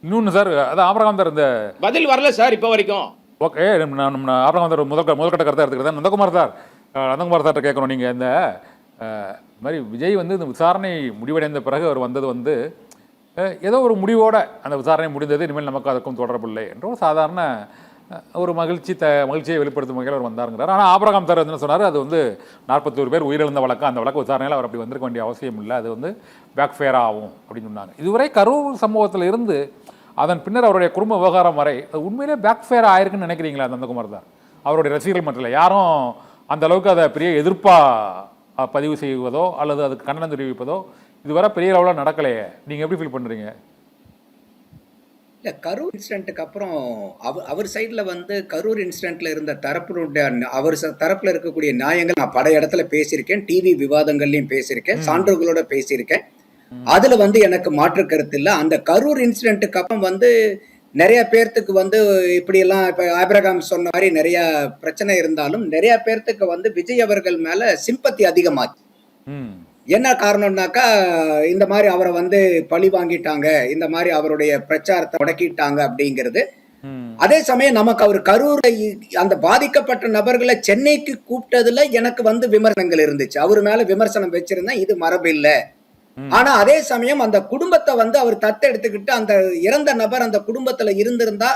இன்னொன்று சார், அதான் Abraham sir இந்த பதில் வரல சார் இப்போ வரைக்கும். ஓகே, நம்ம ஆபிரகாம் சார் முதல்கட்ட கருத்தை எடுத்துக்கிறேன். நந்தகுமார் சார், நந்தகுமார் சார்கிட்ட கேட்கணும். நீங்கள் இந்த மாதிரி விஜய் வந்து இந்த விசாரணை முடிவடைந்த பிறகு அவர் வந்தது வந்து ஏதோ ஒரு முடிவோட அந்த விசாரணை முடிந்தது, இனிமேல் நமக்கு அதுக்கும் தொடர்பில்லை என்ற ஒரு சாதாரண ஒரு மகிழ்ச்சியை வெளிப்படுத்தும் வகையில் அவர் வந்தாருங்கிறார். ஆனால் ஆபிரகாம் சார் என்ன சொன்னார், அது வந்து 41 பேர் உயிரிழந்த வழக்கு, அந்த வழக்கு விசாரணையில் அவர் அப்படி வந்திருக்க வேண்டிய அவசியம் இல்லை, அது வந்து பேக் ஃபேர் ஆகும் அப்படின்னு சொன்னாங்க. இதுவரை கரூர் சம்பவத்தில் இருந்து அதன் பின்னர் அவருடைய குடும்ப விவகாரம் வரை அது உண்மையிலே பேக் ஃபேர் ஆயிருக்குன்னு நினைக்கிறீங்களா நந்தகுமார் சார்? அவருடைய ரசிகர்கள் மட்டும் யாரும் அந்த அளவுக்கு அதை பெரிய எதிர்ப்பாக பதிவு செய்வதோ அல்லது அதுக்கு கண்டனம் தெரிவிப்பதோ இதுவரை பெரிய அளவில் நடக்கலையே, நீங்கள் எப்படி ஃபீல் பண்ணுறீங்க? இல்லை, கரூர் இன்சிடென்ட்டுக்கு அப்புறம் அவர் சைடில் வந்து கரூர் இன்சிடென்ட்ல இருந்த தரப்பினுடைய அவர் தரப்பில் இருக்கக்கூடிய நியாயங்கள் நான் பல இடத்துல பேசியிருக்கேன், டிவி விவாதங்கள்லையும் பேசியிருக்கேன், சான்றுகளோட பேசியிருக்கேன். அதுல வந்து எனக்கு மாற்று கருத்து இல்லை. அந்த கரூர் இன்சிடென்ட்டுக்கு அப்புறம் வந்து நிறைய பேர்த்துக்கு வந்து இப்படியெல்லாம் இப்போ ஆபிரகாம் சொன்ன மாதிரி நிறைய பிரச்சனை இருந்தாலும் நிறைய பேர்த்துக்கு வந்து விஜய் அவர்கள் மேல சிம்பத்தி அதிகமாச்சு. என்ன காரணம்னாக்கா, இந்த மாதிரி அவரை வந்து பழி வாங்கிட்டாங்க, இந்த மாதிரி அவருடைய பிரச்சாரத்தை முடக்கிட்டாங்க அப்படிங்கிறது. அதே சமயம் நமக்கு அவர் கரூரை அந்த பாதிக்கப்பட்ட நபர்களை சென்னைக்கு கூப்பிட்டதுல எனக்கு வந்து விமர்சனங்கள் இருந்துச்சு. அவர் மேல விமர்சனம் வச்சிருந்தேன், இது மரபு இல்லை. ஆனா அதே சமயம் அந்த குடும்பத்தை வந்து அவர் தத்தெடுத்துக்கிட்டு அந்த இறந்த நபர் அந்த குடும்பத்துல இருந்திருந்தா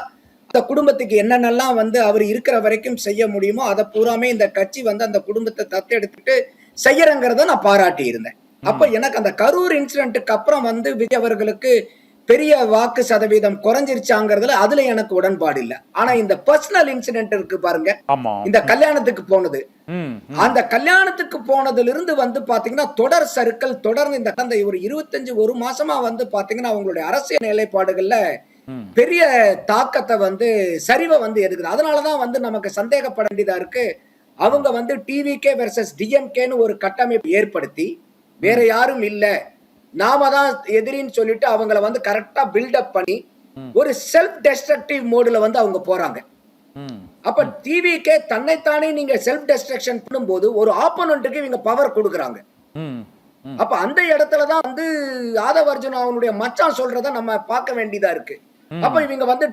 அந்த குடும்பத்துக்கு என்னென்னலாம் வந்து அவர் இருக்கிற வரைக்கும் செய்ய முடியுமோ அதை பூராமே இந்த கட்சி வந்து அந்த குடும்பத்தை தத்தெடுத்துட்டு செய்யறங்கிறத நான் பாராட்டி இருந்தேன். அப்ப எனக்கு அந்த கரூர் இன்சிடென்ட்டுக்கு அப்புறம் வந்து விஜய் அவர்களுக்கு பெரிய வாக்கு சதவீதம் குறைஞ்சிருச்சாங்கிறதுல அதுல எனக்கு உடன்பாடு இல்லை. ஆனா இந்த பர்சனல் இன்சிடென்ட் இருக்கு பாருங்க, இந்த கல்யாணத்துக்கு போனது, அந்த கல்யாணத்துக்கு போனதுல இருந்து வந்து பாத்தீங்கன்னா தொடர் சறுக்கல் தொடர்ந்து இந்த ஒரு 25 மாசமா வந்து பாத்தீங்கன்னா அவங்களுடைய அரசியல் நிலைப்பாடுகள்ல பெரிய தாக்கத்தை வந்து சரிவை வந்து எதுக்குது. அதனாலதான் வந்து நமக்கு சந்தேகப்பட வேண்டியதா இருக்கு. அவங்க வந்து டிவிகே வெர்சஸ் டிஎம்கேன்னு ஒரு கட்டமைப்பு ஏற்படுத்தி வேற யாரும் இல்ல, நாம தான் எதிரின்னு சொல்லிட்டு அவங்கள வந்து கரெக்டா பில்டப் பண்ணி ஒரு செல்ஃப் டெஸ்ட்ரக்டிவ் மோடுல வந்து அவங்க போறாங்க. அப்ப டிவிகே தன்னைத்தானே நீங்க செல்ஃப் டெஸ்ட்ரக்ஷன் பண்ணும்போது ஒரு ஆப்போனன்ட்டுக்கு இவங்க பவர் கொடுக்குறாங்க. அப்ப அந்த இடத்துலதான் வந்து ஆதவ் அர்ஜுனா அவனுடைய மச்சான் சொல்றத நம்ம பார்க்க வேண்டியதா இருக்கு. அப்ப இவங்க வந்து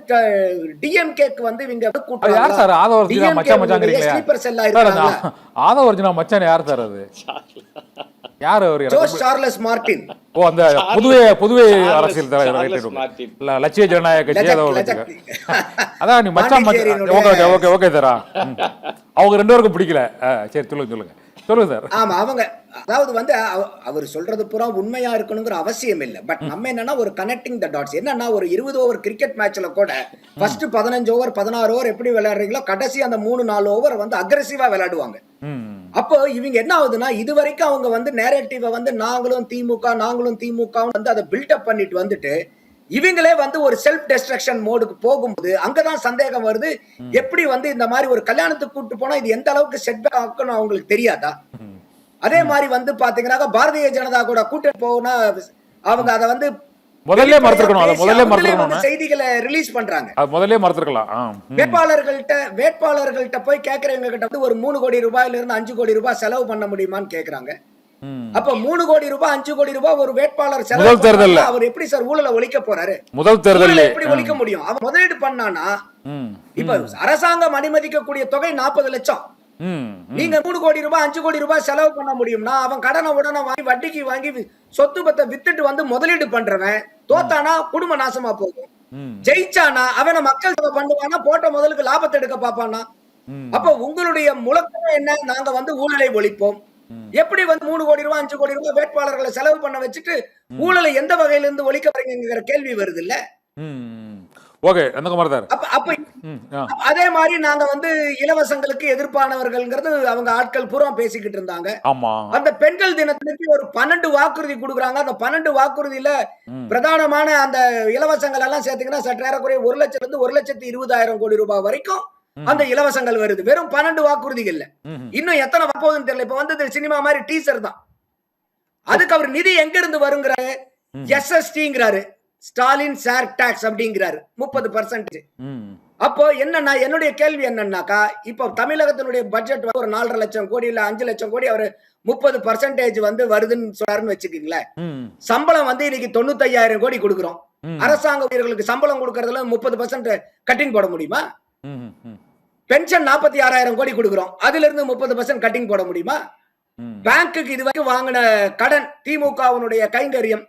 டிஎம்கேக்கு வந்து இவங்க யார் சார் ஆதவ் அர்ஜுனா மச்சான் மச்சாங்கிறீங்களா? ஸ்லீப்பர் செல்லா இருக்காங்க. ஆதவ் அர்ஜுனா மச்சான் யார் சார்? அது யார்? அவர் ஜோஸ் சார்லஸ் மார்டின். ஓ, அந்த புதுவை அரசியல் தலைவர், லட்சிய ஜனநாயக கட்சி. அதான் நீ மச்சான் ஓகே ஓகே சார், அவங்க 2 பேருக்கும் பிடிக்கல. சரி, சொல்லுங்க சார். ஆமா, அவங்க அதாவது வந்து அவர் சொல்றது பூரா உண்மையா இருக்கணுங்கிற அவசியம் இல்லை. பட் நம்ம என்னன்னா ஒரு கனெக்டிங் த டாட்ஸ். என்னன்னா ஒரு 20 ஓவர் கிரிக்கெட் மேட்ச்ல கூட ஃபர்ஸ்ட் 15 ஓவர் 16 ஓவர் எப்படி விளையாடுறீங்களோ கடைசி அந்த 3-4 ஓவர் வந்து அக்ரெசிவா விளையாடுவாங்க. அப்போ இவங்க என்ன ஆகுதுன்னா இது வரைக்கும் அவங்க வந்து நேரேட்டிவ வந்து நாங்களும் திமுக வந்து அதை பில்டப் பண்ணிட்டு வந்துட்டு இவங்களே வந்து ஒரு செல்ஃப் டெஸ்ட்ரக்ஷன் மோடுக்கு போகும்போது அங்கதான் சந்தேகம் வருது. எப்படி வந்து இந்த மாதிரி ஒரு கல்யாணத்துக்கு கூட்டு போனா இது எந்த அளவுக்கு செட்பேக் ஆகும்னு அவங்களுக்கு தெரியாதா? அதே மாதிரி வந்து பாத்தீங்கன்னா பாரதிய ஜனதா கூட கூட்டணி போனா அவங்க அதை வந்து முதல்ல மறந்துருக்கணும், செய்திகளை ரிலீஸ் பண்றாங்க. முதல்ல மறந்துருக்கலாம். வேட்பாளர்கள்ட்ட போய் கேக்குறவங்க கிட்ட வந்து ஒரு 3 கோடி ரூபாயில இருந்து 5 கோடி ரூபாய் செலவு பண்ண முடியுமான்னு கேக்குறாங்க. அப்ப 3 கோடி ரூபாய் 5 கோடி ரூபாய் ஒரு வேட்பாளர் செலவு பண்ணா அவர் எப்படி சார் ஊழலை ஒழிக்க போறாரு? முதல் தேர்தல் எப்படி ஒழிக்க முடியும்? அவன் முதலீடு பண்ணானா இப்ப அரசாங்கம் அனுமதிக்கக்கூடிய தொகை 40 லட்சம். நீங்க 3 கோடி ரூபாய் 5 கோடி ரூபாய் செலவு பண்ண முடியும்னா அவன் கடனை உடனே வாங்கி வட்டிக்கு வாங்கி சொத்து பத்தை வித்துட்டு வந்து முதலீடு பண்றவன் தோத்தானா குடும்ப நாசமா போகும், ஜெயிச்சானா அவனை மக்கள் சேவை பண்ணுவானா, போட்ட முதலுக்கு லாபத்தை எடுக்க பாப்பானா. அப்ப உங்களுடைய முழக்கம் என்ன? நாங்க வந்து ஊழலை ஒழிப்போம். எப்படி வந்து 3 கோடி ரூபாய் 5 கோடி ரூபாய் வேட்பாளர்களை செலவு பண்ண வச்சுட்டு ஊழலை எந்த வகையில இருந்து ஒழிக்க போறீங்கிற கேள்வி வருது இல்ல? Okay, Nandakumar sir. அப்ப அதே மாதிரி நாங்க வந்து இலவசங்களுக்கு எதிர்ப்பானவர்கள்ங்கிறது அவங்க ஆட்கள் பூரா பேசிக்கிட்டு இருந்தாங்க. அந்த பெண்கள் தினத்துக்கு ஒரு 12 வாக்குறுதி கொடுக்குறாங்க. அந்த 12 வாக்குறுதியில பிரதானமான அந்த இலவசங்கள் எல்லாம் சேர்த்தீங்கன்னா சற்றேறக்குறைய 1 லட்சம் இருந்து 1,20,000 கோடி ரூபாய் வரைக்கும் அந்த இலவசங்கள் வருது. வெறும் 12 வாக்குறுதிகள்ல இன்னும் எத்தனை வரப்போகுதுன்னு தெரியல. இப்ப வந்து சினிமா மாதிரி டீசர் தான். அதுக்கு அவர் நிதி எங்க இருந்து வருங்கிறாரு? எஸ்எஸ்டிங்கிறாரு, ஸ்டாலின் ஷேர் டாக்ஸ் அப்படிங்கிறாரு 30%. அப்போ என்னன்னா என்னுடைய கேள்வி என்னன்னாக்கா, இப்ப தமிழகத்தினுடைய பட்ஜெட் ஒரு 4.5 லட்சம் கோடி இல்ல 5 லட்சம் கோடி அவரு 30% வந்து வருதுன்னு சொல்றாருன்னு வச்சுக்கீங்களேன். சம்பளம் வந்து இன்னைக்கு 95,000 கோடி கொடுக்குறோம். ம். அரசாங்க ஊழியர்களுக்கு சம்பளம் கொடுக்கறதுல 30% கட்டிங் போட முடியுமா? ம், ம், பென்ஷன் 46,000 கோடி கொடுக்கிறோம். அதுல இருந்து 30% கட்டிங் போட முடியுமா? ம். பேங்க்குக்கு இதுவரைக்கும் வாங்கின கடன் திமுகவினுடைய கைங்கரியம்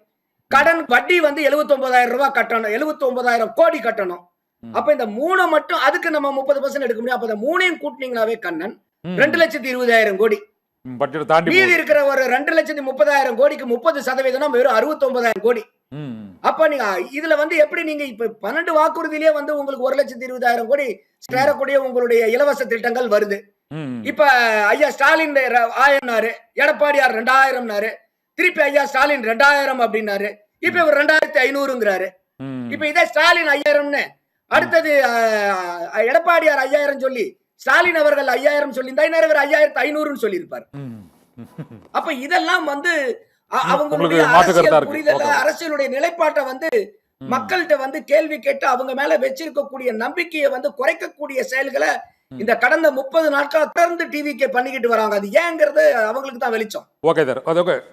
கடன் வட்டி வந்து 79,000 ரூபாய் கட்டணும். 79,000 கோடி கட்டணும். அப்ப இந்த 3 மட்டும் அதுக்கு நம்ம 30% எடுக்க முடியும். அப்ப இந்த 3ஐயும் கூட்டினீங்களாவே கண்ணன் ம். 2,20,000 கோடி. பட்ஜெட் தாண்டி மீதி போகுது. இருக்கிற ஒரு 2,30,000 கோடிக்கு 30% வெறும் 69,000 கோடி. ம், அப்ப நீங்க இதுல வந்து எப்படி நீங்க இப்ப 12 வாக்குறுதியிலே வந்து உங்களுக்கு 1,20,000 கோடி சேரக்கூடிய உங்களுடைய இலவச திட்டங்கள் வருது. ம். இப்ப ஐயா ஸ்டாலின் 1000 எடப்பாடியார் 2000 திருப்பி ஐயா ஸ்டாலின் 2000 அப்படின்னாரு. இப்ப இவர் 2,500ங்கிறாரு. ம். இப்ப இதே ஸ்டாலின் 5000 அடுத்தது எடப்பாடியார் 5000 சொல்லி ஸ்டாலின் அவர்கள் 5000 சொல்லி இவர் 5500 சொல்லி இருப்பார். ம். அப்ப இதெல்லாம் வந்து அவங்களுடைய உங்களுக்கு மாற்று கருத்தா அரசியல் இருக்கு. புரிதல ஓகே. அரசியலுடைய நிலைப்பாட்டை வந்து மக்கள்கிட்ட வந்து கேள்வி கேட்டு அவங்க மேல வச்சிருக்கக்கூடிய நம்பிக்கையை வந்து குறைக்கக்கூடிய செயல்களை இந்த கடந்த 30 நாட்களா தொடர்ந்து டிவிக்கு பண்ணிக்கிட்டு வராங்க. அது ஏங்கிறது அவங்களுக்கு தான் வெளிச்சம். Okay sir. அது ஓகே.